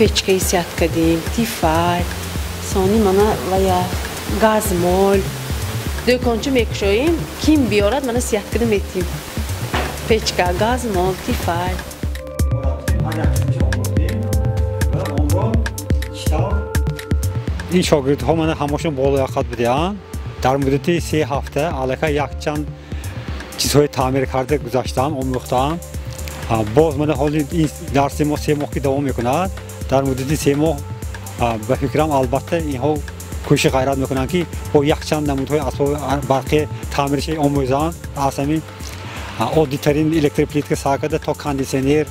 پچکه سیات کردیم تیفای سانی منا ویا گاز مول دو کنچه میکشویم کیم بیارد منا سیات کردیم میتیم پچکه گاز مول تیفای این شاگردها من همشون بالا یخت بدیان در مدت 3 هفته علاقه یک چند چیزهای تعمیر کرده گذاشتم آموختم باز من حالی این درس ما 3 ماه که دوام میکند در مدت 3 ماه به فکرم البته اینها کوشش غیرت میکنن که با یک چند نمودهای اسباب برقی تعمیرش آموزان اسامی عادی ترین الکتریک پلیت که ساکده تا کاندیشنر